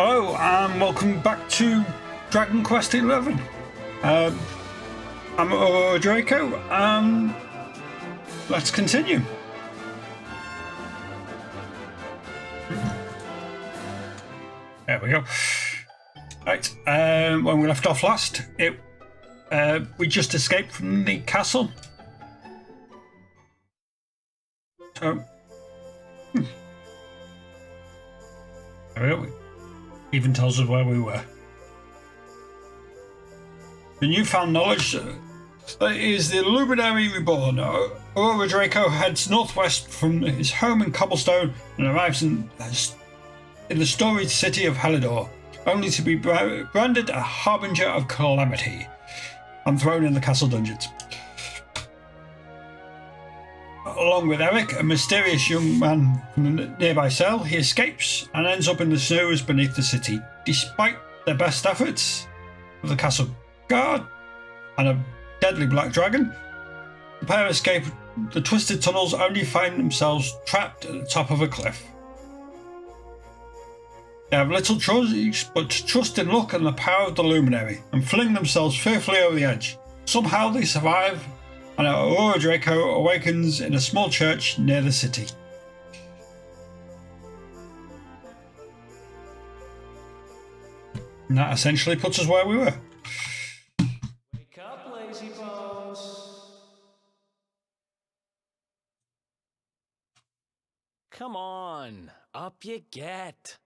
Hello and welcome back to Dragon Quest XI. I'm Draco and let's continue. There we go. Right, when we left off last, we just escaped from the castle. So, there we go. Even tells us where we were. The newfound knowledge is the Luminary reborn. Aurora Draco heads northwest from his home in Cobblestone and arrives in the storied city of Helidor, only to be branded a harbinger of calamity and thrown in the castle dungeons. Along with Eric, a mysterious young man from a nearby cell, he escapes and ends up in the sewers beneath the city. Despite their best efforts with the castle guard and a deadly black dragon, the pair escape the twisted tunnels, only find themselves trapped at the top of a cliff. They have little choice but to trust in luck and the power of the Luminary and fling themselves fearfully over the edge. Somehow they survive, and Aurora Draco awakens in a small church near the city. And that essentially puts us where we were. Wake up, lazy bones. Come on, up you get.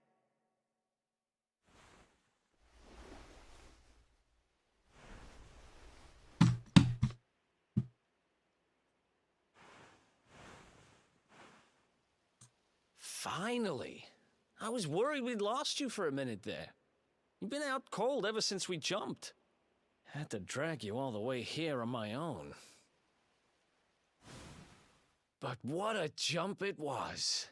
Finally. I was worried we'd lost you for a minute there. You've been out cold ever since we jumped. Had to drag you all the way here on my own. But what a jump it was.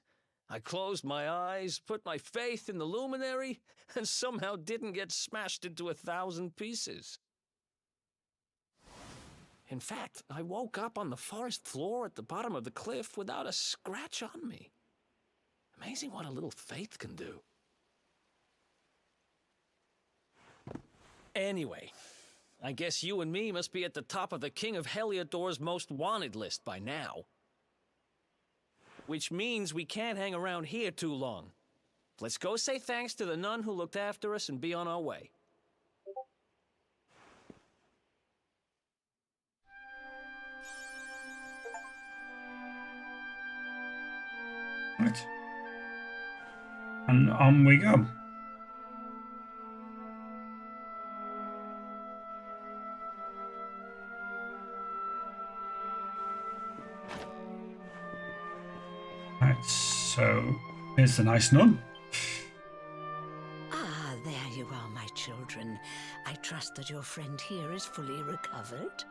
I closed my eyes, put my faith in the Luminary, and somehow didn't get smashed into 1,000 pieces. In fact, I woke up on the forest floor at the bottom of the cliff without a scratch on me. Amazing what a little faith can do. Anyway, I guess you and me must be at the top of the King of Heliodor's most wanted list by now. Which means we can't hang around here too long. Let's go say thanks to the nun who looked after us and be on our way. Right. And on we go. Right, so here's the nice nun. Ah, there you are, my children. I trust that your friend here is fully recovered.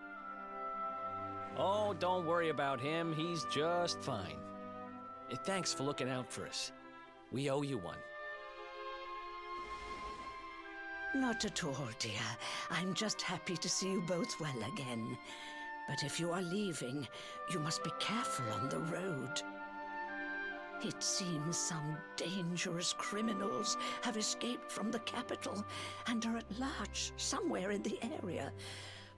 Oh, don't worry about him. He's just fine. Thanks for looking out for us. We owe you one. Not at all, dear. I'm just happy to see you both well again. But if you are leaving, you must be careful on the road. It seems some dangerous criminals have escaped from the capital and are at large somewhere in the area.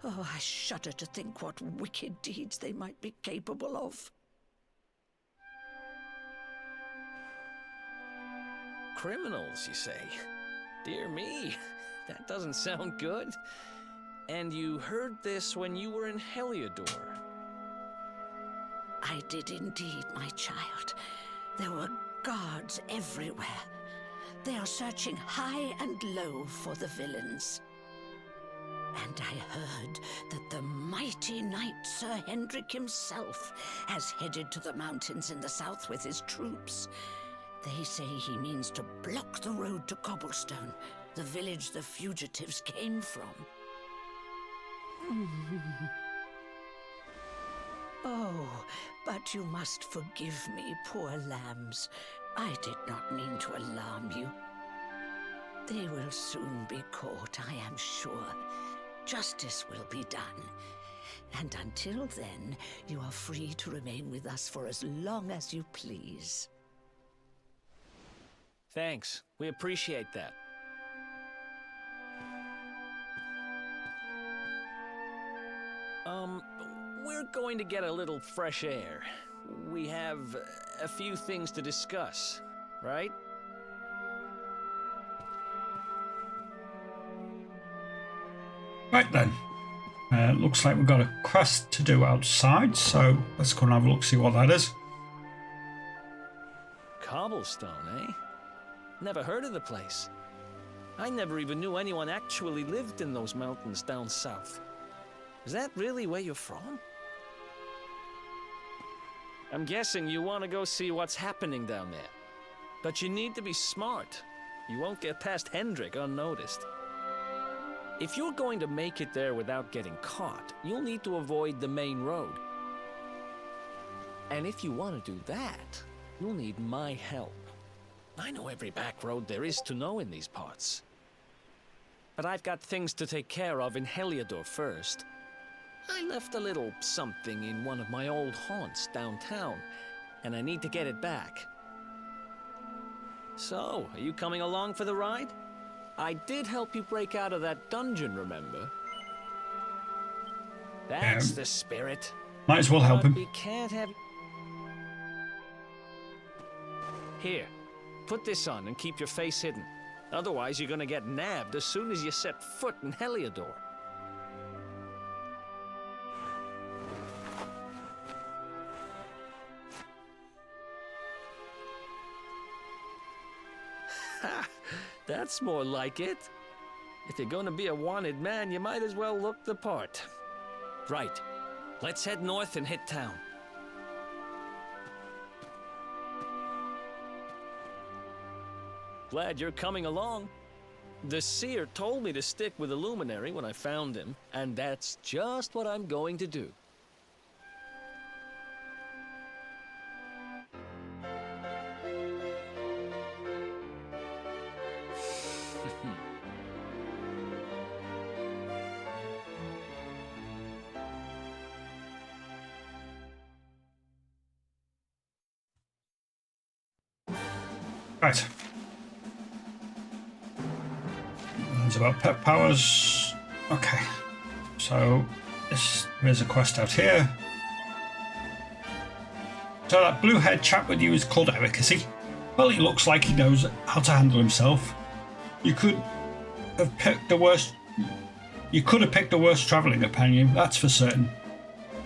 Oh, I shudder to think what wicked deeds they might be capable of. Criminals, you say? Dear me, that doesn't sound good. And you heard this when you were in Heliodor? I did indeed, my child. There were guards everywhere. They are searching high and low for the villains. And I heard that the mighty knight Sir Hendrik himself has headed to the mountains in the south with his troops. They say he means to block the road to Cobblestone, the village the fugitives came from. Oh, but you must forgive me, poor lambs. I did not mean to alarm you. They will soon be caught, I am sure. Justice will be done. And until then, you are free to remain with us for as long as you please. Thanks. We appreciate that. we're going to get a little fresh air. We have a few things to discuss, right? Right then. Looks like we've got a quest to do outside, so let's go and have a look, see what that is. Cobblestone, eh? Never heard of the place. I never even knew anyone actually lived in those mountains down south. Is that really where you're from? I'm guessing you want to go see what's happening down there. But you need to be smart. You won't get past Hendrik unnoticed. If you're going to make it there without getting caught, you'll need to avoid the main road. And if you want to do that, you'll need my help. I know every back road there is to know in these parts. But I've got things to take care of in Heliodor first. I left a little something in one of my old haunts downtown, and I need to get it back. So, are you coming along for the ride? I did help you break out of that dungeon, remember? That's the spirit. Might as well help him. We can't have... Here, put this on and keep your face hidden. Otherwise, you're gonna get nabbed as soon as you set foot in Heliodor. Ha! That's more like it. If you're gonna be a wanted man, you might as well look the part. Right. Let's head north and hit town. Glad you're coming along. The seer told me to stick with the Luminary when I found him, and that's just what I'm going to do. Right. It's about pet powers. Okay. So there's a quest out here. So that blue-haired chap with you is called Eric, is he? Well, he looks like he knows how to handle himself. You could have picked the worst travelling companion, that's for certain.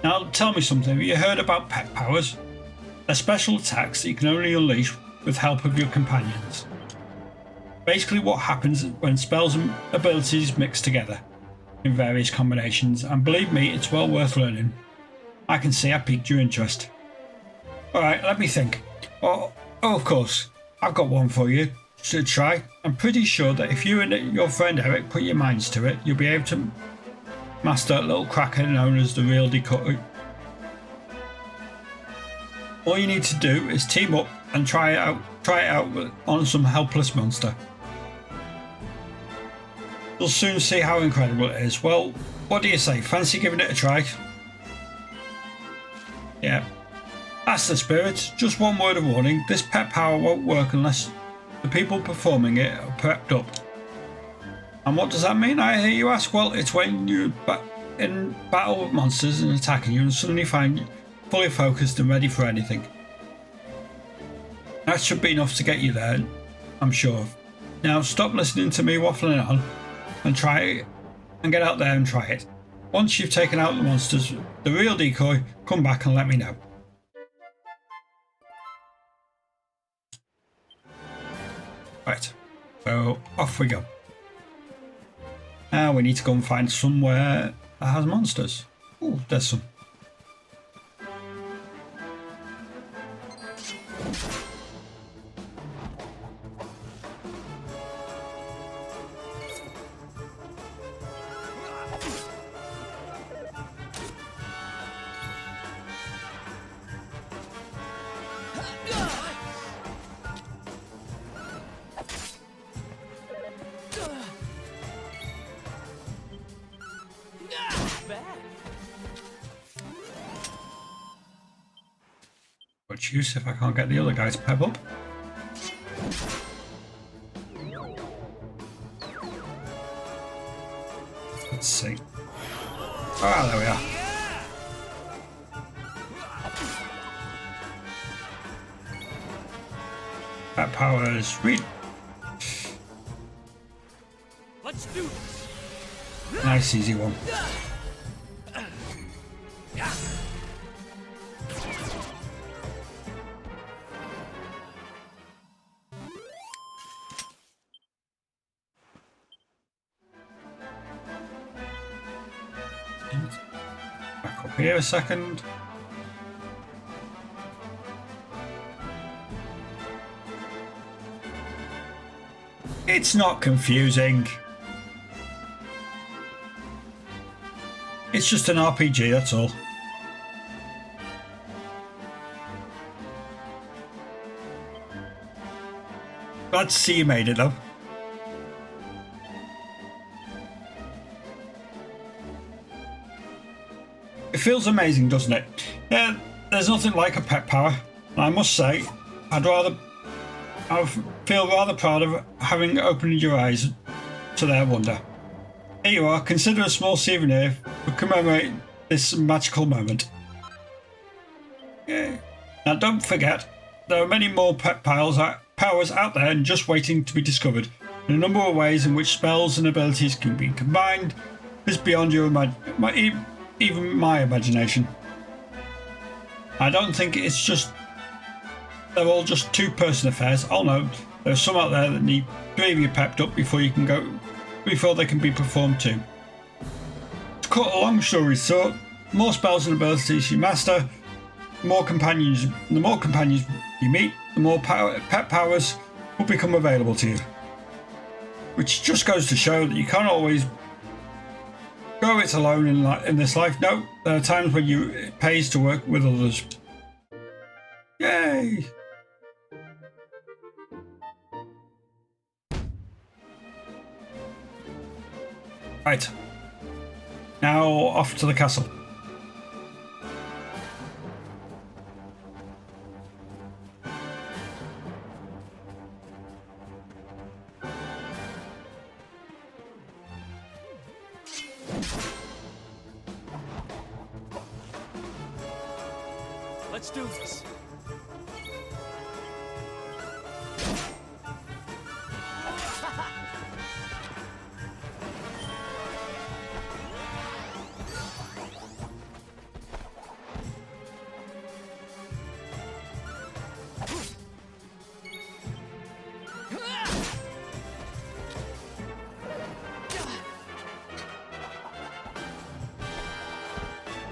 Now tell me something, have you heard about pet powers? They're special attacks that you can only unleash with help of your companions. Basically what happens when spells and abilities mix together in various combinations, and believe me, it's well worth learning. I can see I piqued your interest. Alright, let me think. Oh, of course, I've got one for you to try. I'm pretty sure that if you and your friend Eric put your minds to it, you'll be able to master a little cracker known as the real decoy. All you need to do is team up and try it out on some helpless monster. You'll soon see how incredible it is. Well, what do you say? Fancy giving it a try? Yeah, that's the spirit. Just one word of warning, this pet power won't work unless the people performing it are prepped up. And what does that mean, I hear you ask? Well, it's when you're in battle with monsters and attacking you and suddenly find you fully focused and ready for anything. That should be enough to get you there, I'm sure. Now stop listening to me waffling on and try it, and get out there and try it. Once you've taken out the monsters, the real decoy, come back and let me know. Right, so off we go. Now we need to go and find somewhere that has monsters. Oh, there's some. What's use if I can't get the other guy to pep up? Let's see. Ah, there we are. pet powers. Read. Let's do this. Nice, easy one. Back up here a second. It's not confusing. It's just an RPG, that's all. Glad to see you made it though. It feels amazing, doesn't it? Yeah, there's nothing like a pet power. And I must say, I feel rather proud of having opened your eyes to their wonder. Here you are, consider a small souvenir to commemorate this magical moment. Yeah. Now don't forget, there are many more pet powers out there and just waiting to be discovered. And a number of ways in which spells and abilities can be combined is beyond your even my imagination. I don't think it's just they're all just two-person affairs. Oh no, there's some out there that need 3 of you pepped up before they can be performed too. To cut a long story short, the more spells and abilities you master, the more companions you meet, the more pet powers will become available to you. Which just goes to show that you can't always go it alone in this life. No, there are times when it pays to work with others. Yay! Right. Now off to the castle. Let's do this.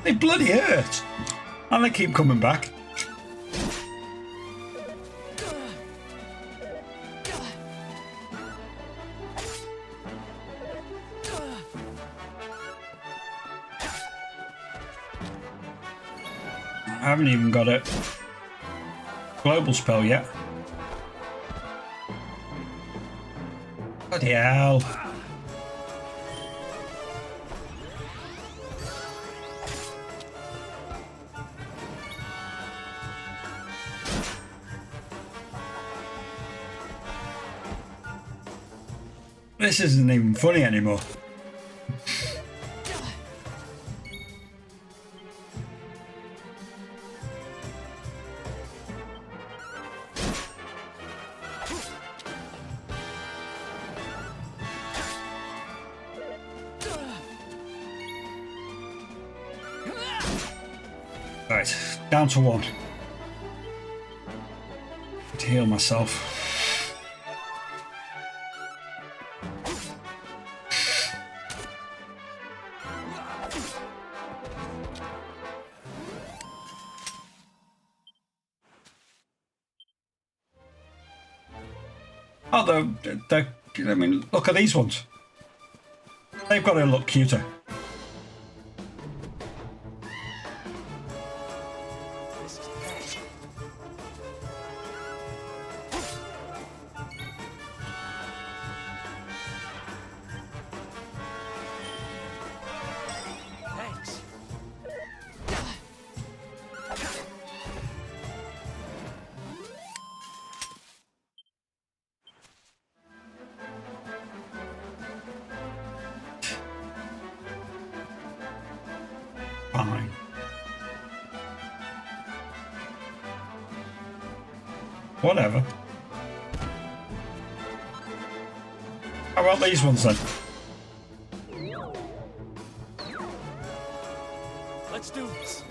They bloody hurt! And they keep coming back. I haven't even got a global spell yet. Bloody hell. This isn't even funny anymore. Right, down to 1. To heal myself. Oh, I mean, look at these ones. They've got to look cuter. Thanks. Fine. Whatever. How about these ones then? Let's do this.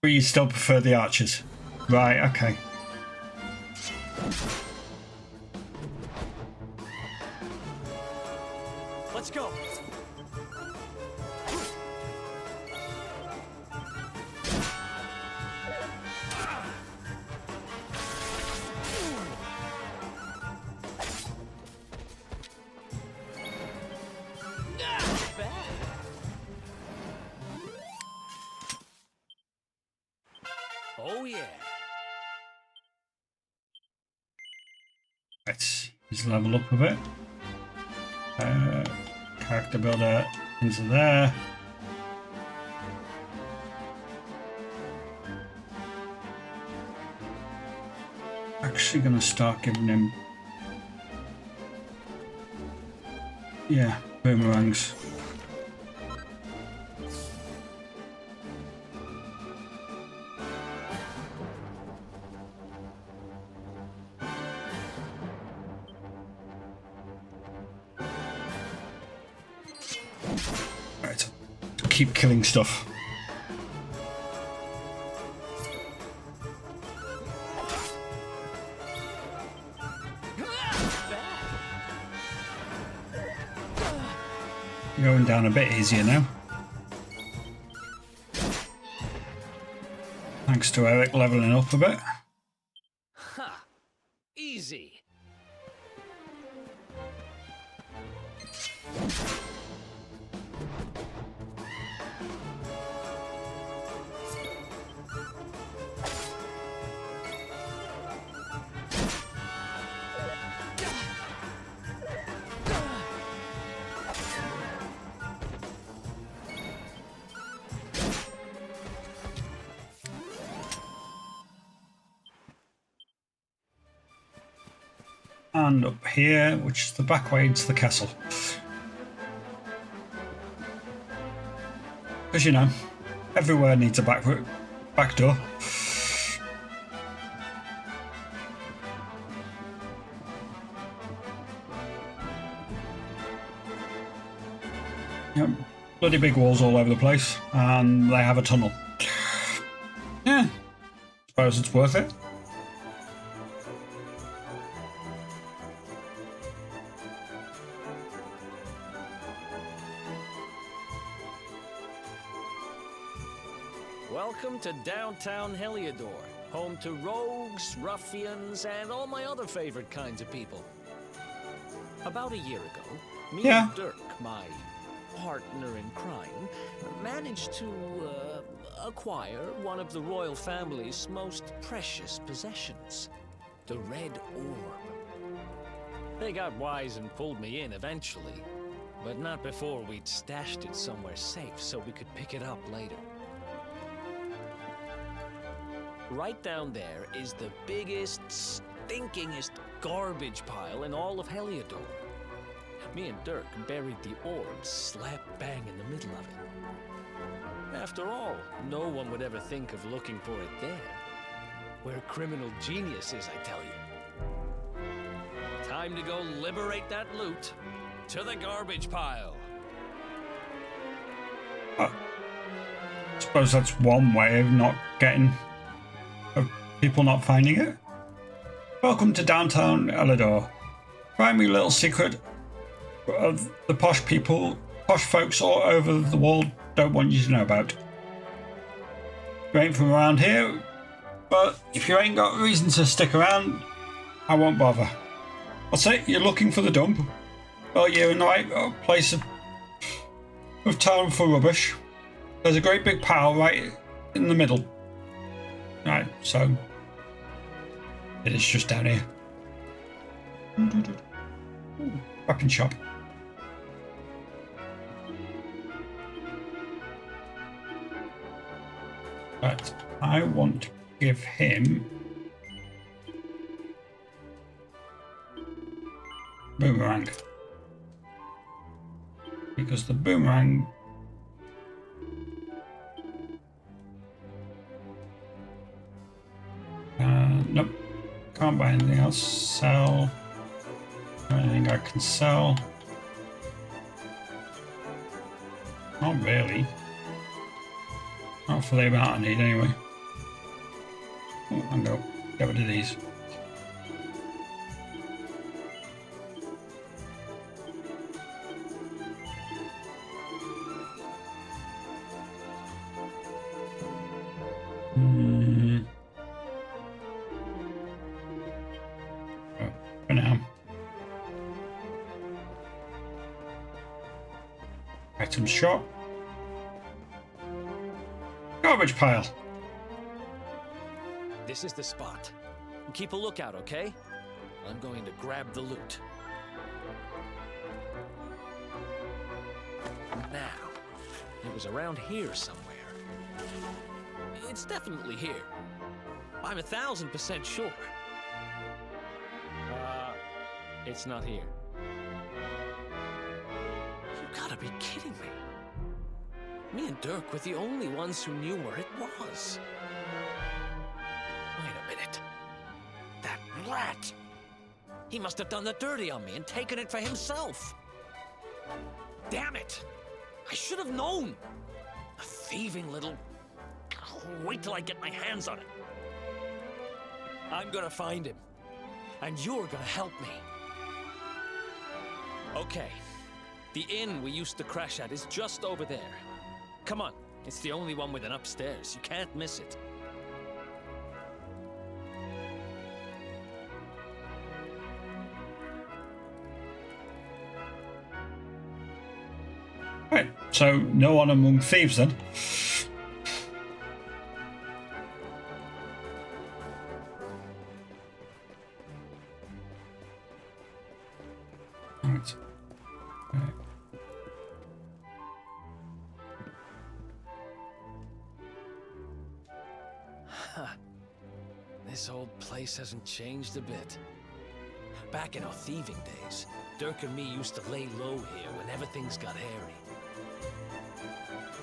But you still prefer the archers? Right, okay. Let's go. Oh yeah. Let's just level up a bit. Character builder into there. Actually gonna start giving him, yeah, boomerangs. Right, keep killing stuff. Going down a bit easier now. Thanks to Eric leveling up a bit. Ha! Easy. And up here, which is the back way into the castle. Because, you know, everywhere needs a back door. Yep, bloody big walls all over the place, and they have a tunnel. Yeah, suppose it's worth it. Welcome to downtown Heliodor, home to rogues, ruffians, and all my other favorite kinds of people. About a year ago, me and Dirk, my partner in crime, managed to acquire one of the royal family's most precious possessions, the Red Orb. They got wise and pulled me in eventually, but not before we'd stashed it somewhere safe so we could pick it up later. Right down there is the biggest, stinkingest garbage pile in all of Heliodor. Me and Dirk buried the orb slap bang in the middle of it. After all, no one would ever think of looking for it there. We're criminal geniuses, I tell you. Time to go liberate that loot to the garbage pile. I suppose that's one way of not getting... of people not finding it. Welcome to downtown Heliodor. Primary little secret of the posh folks all over the world don't want you to know about. You ain't from around here, but if you ain't got reason to stick around, I won't bother. What's it? You're looking for the dump? Well, you're in the right place of town for rubbish. There's a great big pile right in the middle. Right, so it is just down here. Weapon shop. Right, I want to give him boomerang. Because the boomerang... nope. Can't buy anything else. Sell. Anything I can sell? Not really. Not for the amount I need anyway. Oh, and go. Get rid of these. For now. Item shop. Garbage pile. This is the spot. Keep a lookout, okay? I'm going to grab the loot. Now, it was around here somewhere. It's definitely here. I'm 1000% sure. It's not here. You gotta be kidding me. Me and Dirk were the only ones who knew where it was. Wait a minute. That rat! He must have done the dirty on me and taken it for himself. Damn it! I should have known! A thieving little... Wait till I get my hands on it. I'm gonna find him. And you're gonna help me. Okay. The inn we used to crash at is just over there. Come on. It's the only one with an upstairs. You can't miss it. Right, so no one among thieves then. Right. This old place hasn't changed a bit. Back in our thieving days, Dirk and me used to lay low here whenever things got hairy.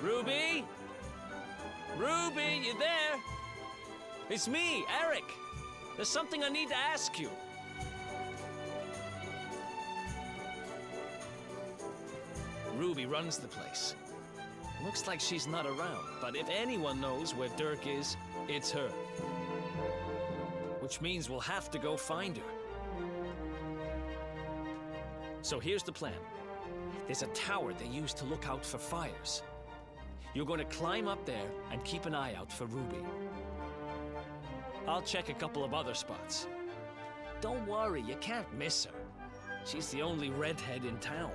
Ruby? Ruby, you there? It's me, Eric. There's something I need to ask you. Ruby runs the place. Looks like she's not around, but if anyone knows where Dirk is, it's her. Which means we'll have to go find her. So here's the plan. There's a tower they use to look out for fires. You're going to climb up there and keep an eye out for Ruby. I'll check a couple of other spots. Don't worry, you can't miss her. She's the only redhead in town.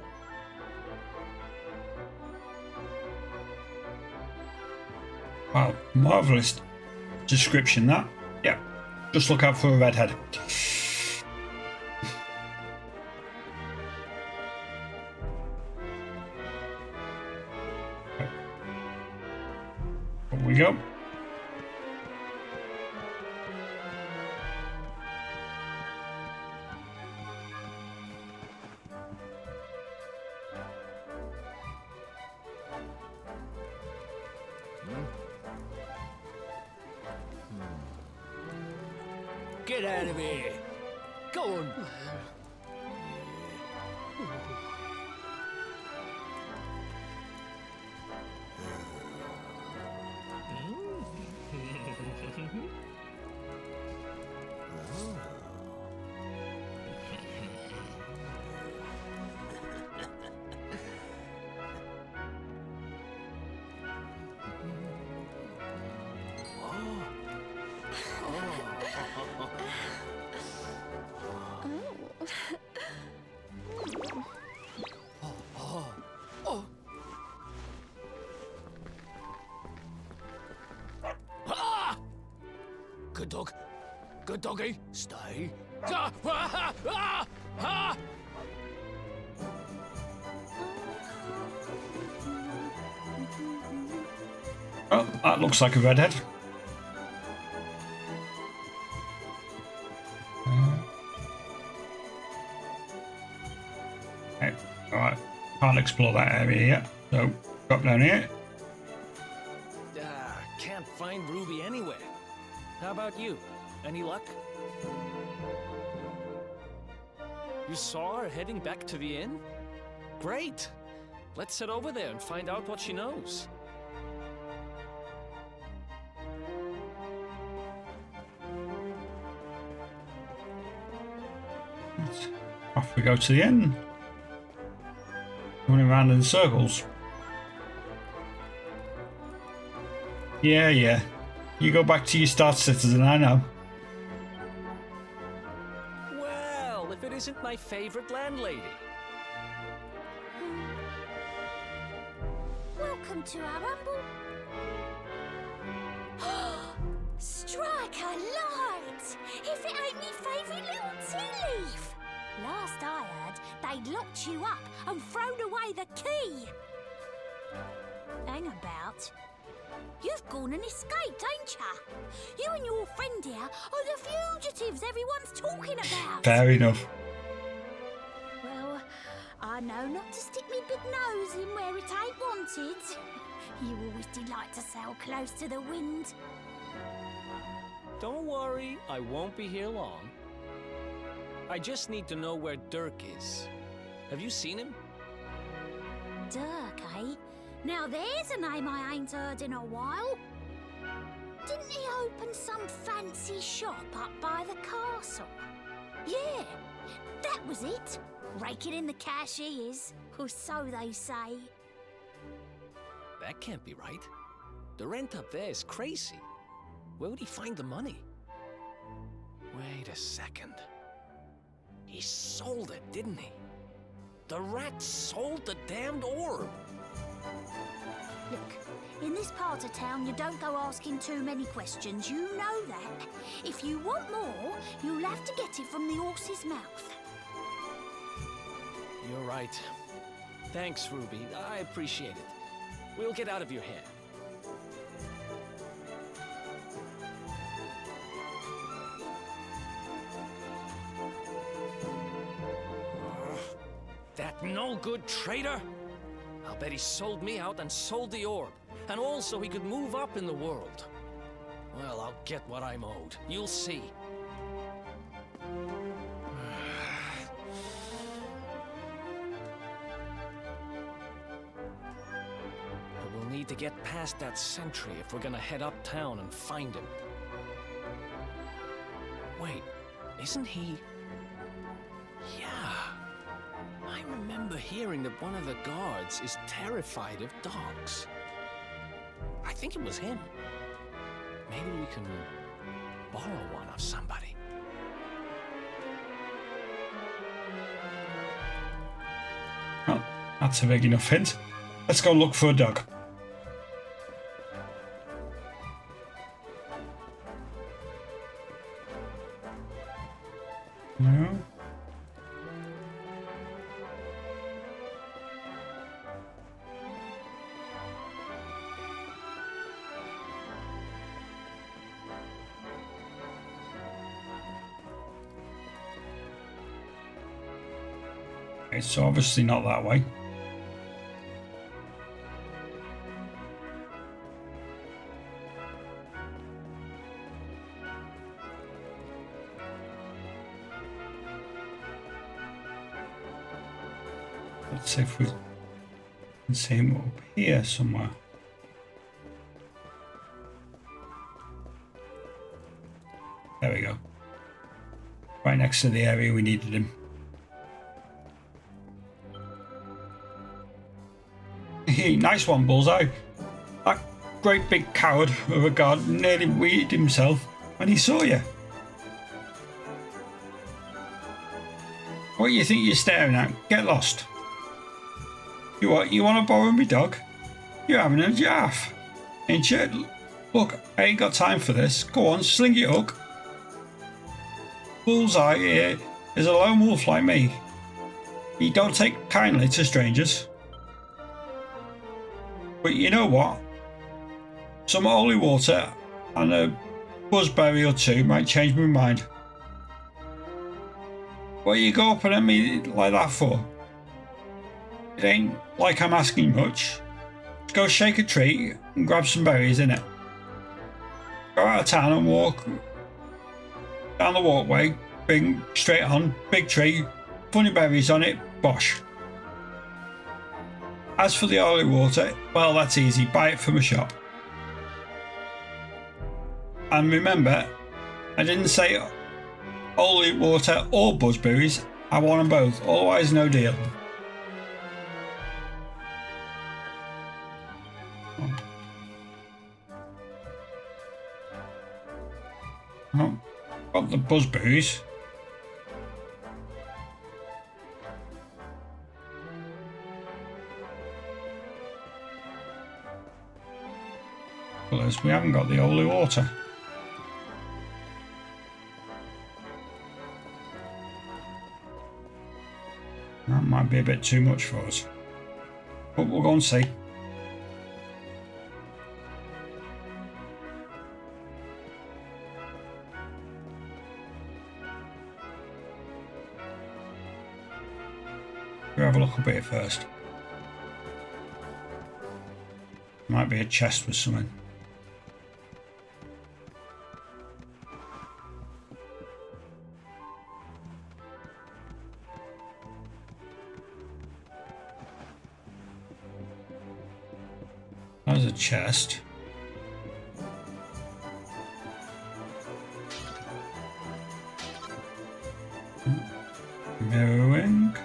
Wow, marvellous description that. Yeah, just look out for a redhead. Here we go. Get out of here! Go on! Good dog. Good doggy. Stay. Oh, that looks like a redhead. Can't explore that area yet, so drop down here. Can't find Ruby anywhere. How about you? Any luck? You saw her heading back to the inn? Great! Let's head over there and find out what she knows. Off we go to the inn. Running around in circles. Yeah. You go back to your Star Citizen, I know. Well, if it isn't my favorite landlady. Welcome to our humble... Strike a light! If it ain't me favourite little tea leaf! Last I heard, they'd locked you up and thrown away the key! Hang about. You've gone and escaped, ain't ya? You and your friend here are the fugitives everyone's talking about! Fair enough. Well, I know not to stick me big nose in where it ain't wanted. You always delight to sail close to the wind. Don't worry, I won't be here long. I just need to know where Dirk is. Have you seen him? Dirk, eh? Now there's a name I ain't heard in a while. Didn't he open some fancy shop up by the castle? Yeah, that was it. Raking in the cash he is, or so they say. That can't be right. The rent up there is crazy. Where would he find the money? Wait a second. He sold it, didn't he? The rat sold the damned orb. Look, in this part of town, you don't go asking too many questions. You know that. If you want more, you'll have to get it from the horse's mouth. You're right. Thanks, Ruby. I appreciate it. We'll get out of your hair. That no-good traitor! I'll bet he sold me out and sold the orb. And also he could move up in the world. Well, I'll get what I'm owed. You'll see. But we'll need to get past that sentry if we're gonna head uptown and find him. Wait, isn't he... Yeah. I remember hearing that one of the guards is terrified of dogs. I think it was him. Maybe we can borrow one of somebody. Well, that's a big enough hint. Let's go look for a dog. No. It's obviously not that way. Let's see if we can see him up here somewhere. There we go. Right next to the area we needed him. Nice one, Bullseye. That great big coward of a guard nearly weeded himself when he saw you. What do you think you're staring at? Get lost. You what? You want to borrow me dog? You're having a jaff, ain't you? Look, I ain't got time for this. Go on, sling your hook. Bullseye here is a lone wolf like me. He don't take kindly to strangers. But you know what? Some holy water and a buzzberry or two might change my mind. What you go up at me like that for? It ain't like I'm asking much. Just go shake a tree and grab some berries in it. Go out of town and walk down the walkway, bring straight on, big tree, funny berries on it, bosh. As for the holy water, well, that's easy, buy it from a shop. And remember, I didn't say holy water or buzzberries, I want them both, otherwise no deal. Oh, got the buzzberries. Well, we haven't got the holy water. That might be a bit too much for us. But we'll go and see. We'll have a look up here first. Might be a chest with something. There's a chest. Mirroring.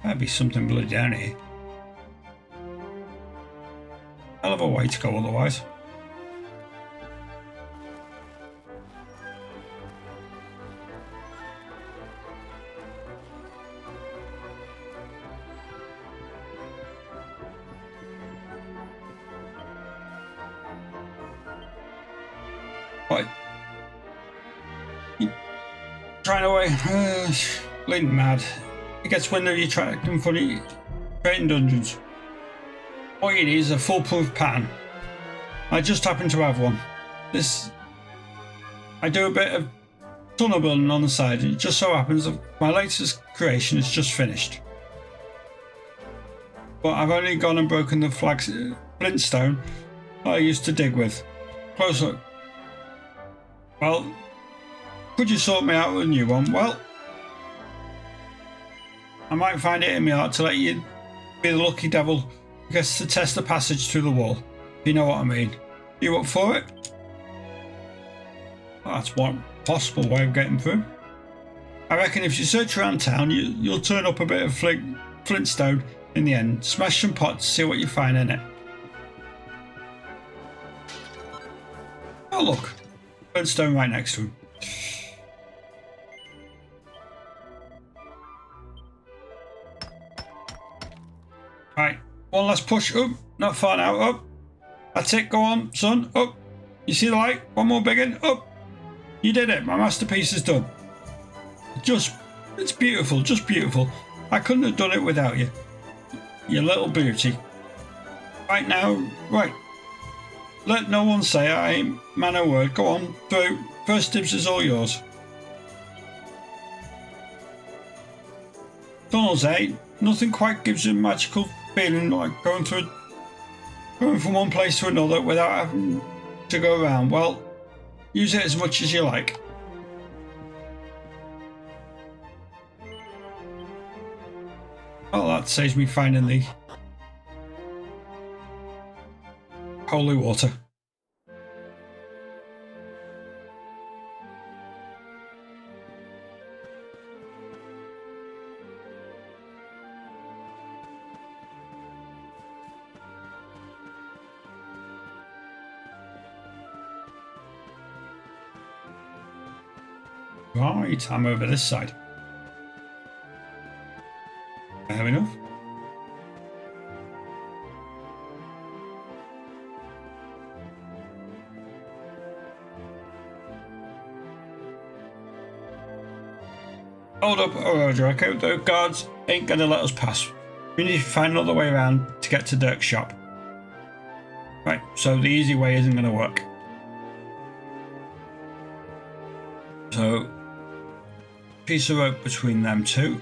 Might be something bloody down here. Hell of a way to go otherwise. What? Trying away. Bleeding mad. It gets wind of you tracking funny trading dungeons. All you need is a foolproof pattern. I just happen to have one. I do a bit of tunnel building on the side, and it just so happens that my latest creation is just finished. But I've only gone and broken the flintstone I used to dig with. Close look. Well, could you sort me out with a new one? Well, I might find it in my heart to let you be the lucky devil who gets to test the passage through the wall. You know what I mean. You up for it? Well, that's one possible way of getting through. I reckon if you search around town, you'll turn up a bit of flintstone in the end. Smash some pots, see what you find in it. Oh look, flintstone right next to him. Right, one last push up, not far now, up. That's it, go on, son, up. You see the light? One more big one, up. You did it, my masterpiece is done. It's beautiful, just beautiful. I couldn't have done it without you. You little beauty. Right now, right. Let no one say I ain't man o' word. Go on, through. First dibs is all yours. Tunnels, eh? Nothing quite gives you a magical feeling like going from one place to another without having to go around. Well, use it as much as you like. Well, that saves me finding the holy water. Right, I'm over this side. Fair enough. Hold up, Draco. The guards ain't gonna let us pass. We need to find another way around to get to Dirk's shop. Right, so the easy way isn't gonna work. So, piece of rope between them two.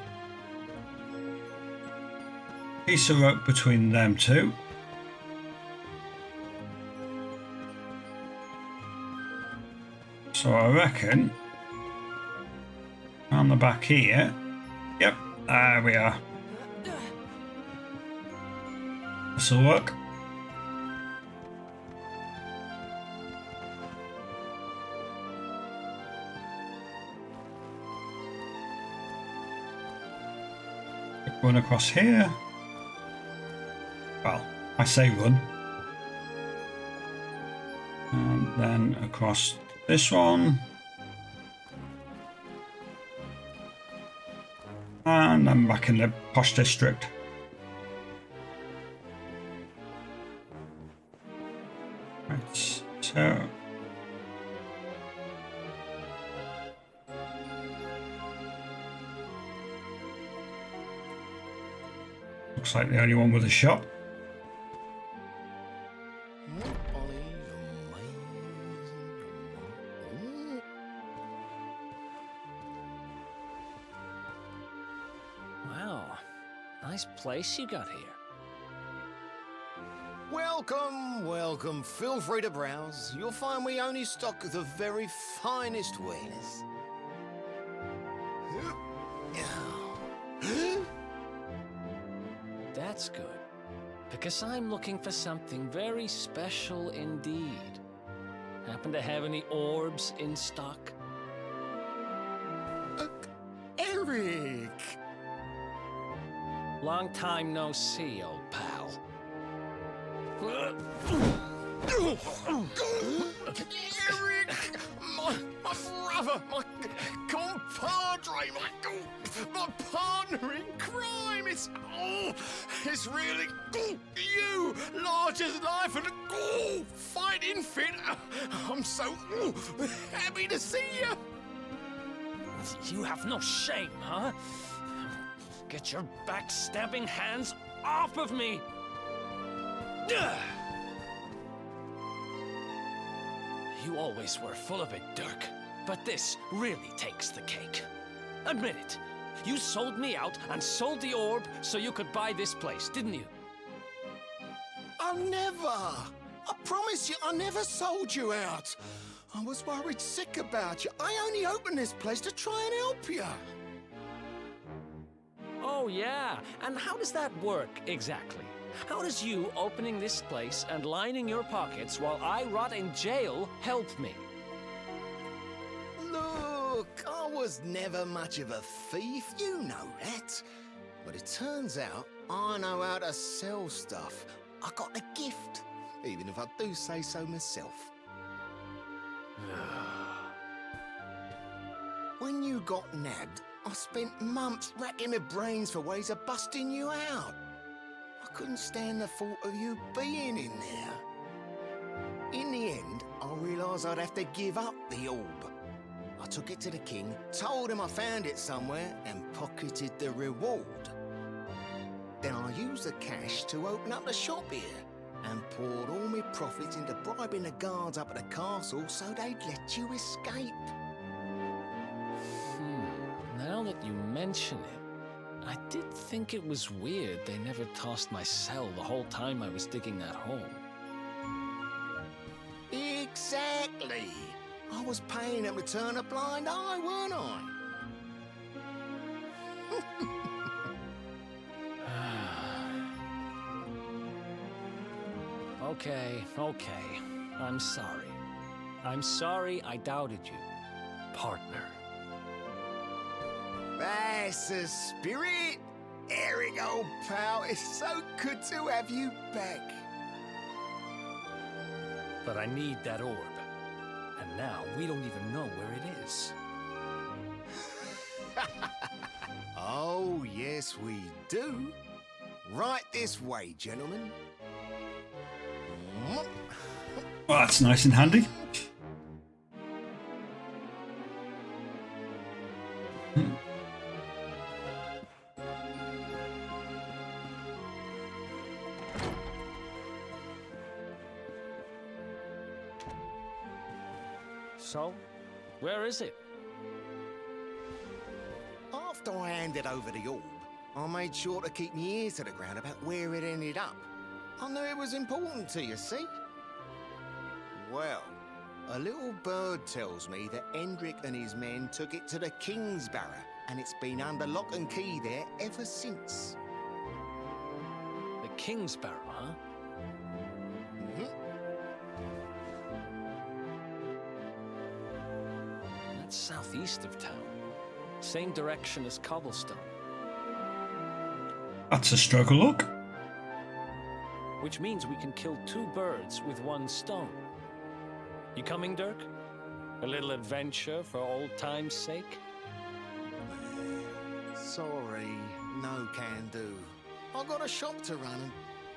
Piece of rope between them two. So I reckon on the back here. Yep, there we are. This'll work. Run across here. Well, I say run. And then across this one. And I'm back in the posh district. Right, so looks like the only one with a shop. Wow, nice place you got here. Welcome, welcome. Feel free to browse. You'll find we only stock the very finest wares. That's good, because I'm looking for something very special indeed. Happen to have any orbs in stock? Eric! Long time no see, old pal. Eric! My brother, my compadre, my partner in crime! It's really you, large as life and fighting fit. I'm so happy to see you. You have no shame, huh? Get your backstabbing hands off of me! You always were full of it, Dirk. But this really takes the cake. Admit it. You sold me out and sold the orb so you could buy this place, didn't you? I never! I promise you, I never sold you out. I was worried sick about you. I only opened this place to try and help you. Oh, yeah. And how does that work, exactly? How does you opening this place and lining your pockets while I rot in jail help me? Look, I was never much of a thief, you know that. But it turns out I know how to sell stuff. I got a gift, even if I do say so myself. When you got nabbed, I spent months racking my brains for ways of busting you out. I couldn't stand the thought of you being in there. In the end, I realised I'd have to give up the orb. I took it to the king, told him I found it somewhere, and pocketed the reward. Then I used the cash to open up the shop here, and poured all my profits into bribing the guards up at the castle so they'd let you escape. Now that you mention it, I did think it was weird they never tossed my cell the whole time I was digging that hole. Exactly! I was paying them to turn a blind eye, weren't I? Okay. I'm sorry. I'm sorry I doubted you, partner. That's the spirit! Eric, old pal, it's so good to have you back. But I need that orb. And now we don't even know where it is. Oh, yes, we do. Right this way, gentlemen. Well, that's nice and handy. So, where is it? After I handed over the orb, I made sure to keep my ears to the ground about where it ended up. I knew it was important to you, see? Well, a little bird tells me that Hendrik and his men took it to the King's Barrow, and it's been under lock and key there ever since. The King's Barrow, huh? That's southeast of town. Same direction as Cobblestone. That's a struggle, look. Which means we can kill 2 birds with 1 stone. You coming, Dirk? A little adventure for old time's sake? Sorry, no can do. I got a shop to run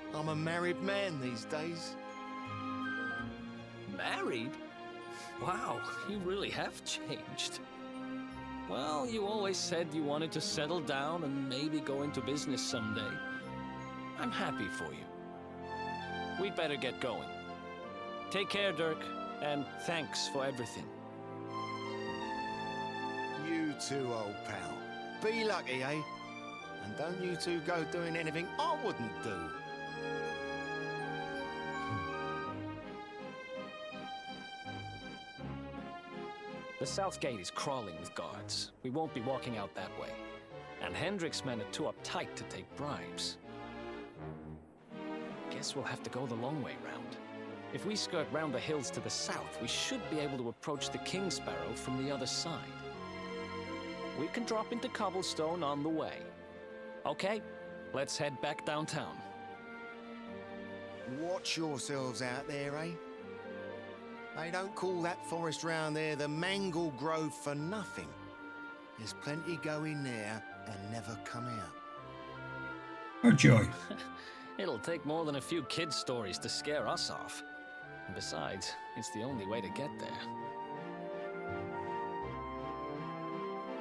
and I'm a married man these days. Married? Wow, you really have changed. Well, you always said you wanted to settle down and maybe go into business someday. I'm happy for you. We'd better get going. Take care, Dirk, and thanks for everything. You too, old pal. Be lucky, eh? And don't you two go doing anything I wouldn't do. The south gate is crawling with guards. We won't be walking out that way. And Hendrik's men are too uptight to take bribes. Guess we'll have to go the long way round. If we skirt round the hills to the south, we should be able to approach the King's Barrow from the other side. We can drop into Cobblestone on the way. Okay, let's head back downtown. Watch yourselves out there, eh? They don't call that forest round there the Mangle Grove for nothing. There's plenty go in there and never come out. Oh, joy. It'll take more than a few kids' stories to scare us off. And besides, it's the only way to get there.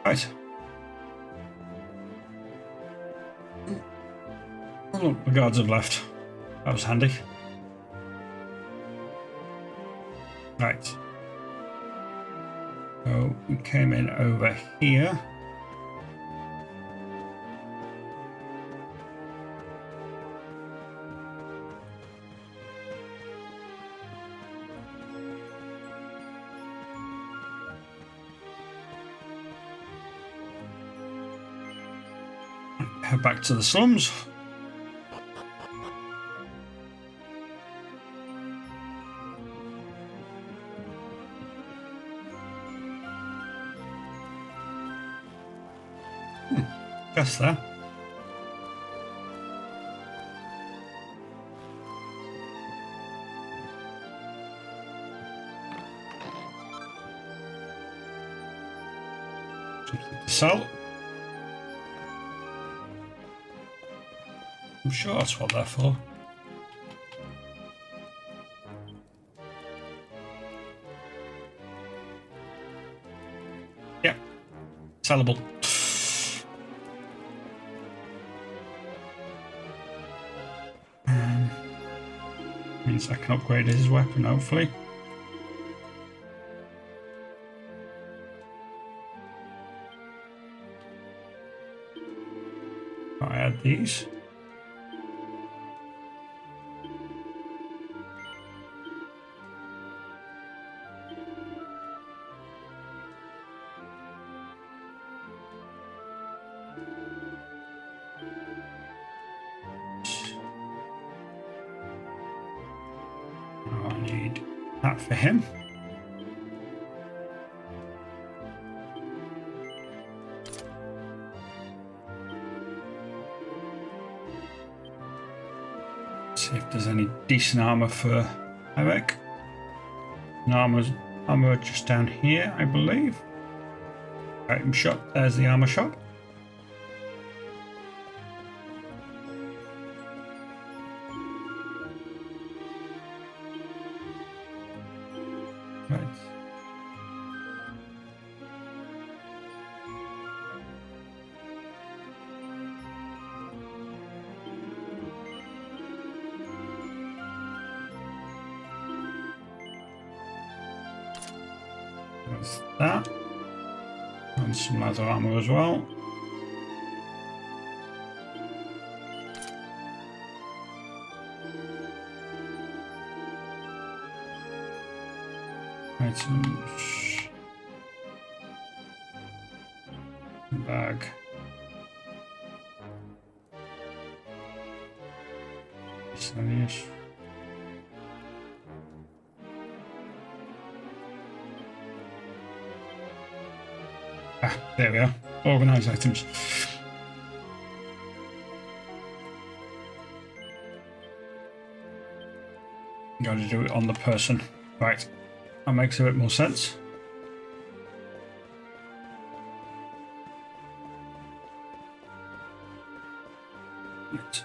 Right. Oh, look, the guards have left. That was handy. Right. So we came in over here. Head back to the slums. Just there. Something to sell. I'm sure that's what they're for. Yeah, sellable. Means I can upgrade his weapon, hopefully. I add these. I need that for him. See if there's any decent armor for Embark. Armor just down here, I believe. Item shop. There's the armor shop. Right. There's that. And some leather armor as well. Items. Bag. Miscellaneous. Ah, there we are. Organize items. Got to do it on the person. Right. That makes a bit more sense. Right.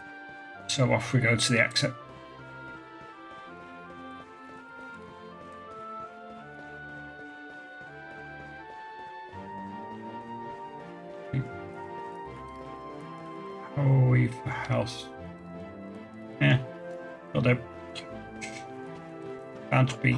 So off we go to the exit. Holy for health. Yeah, will do. Bound to be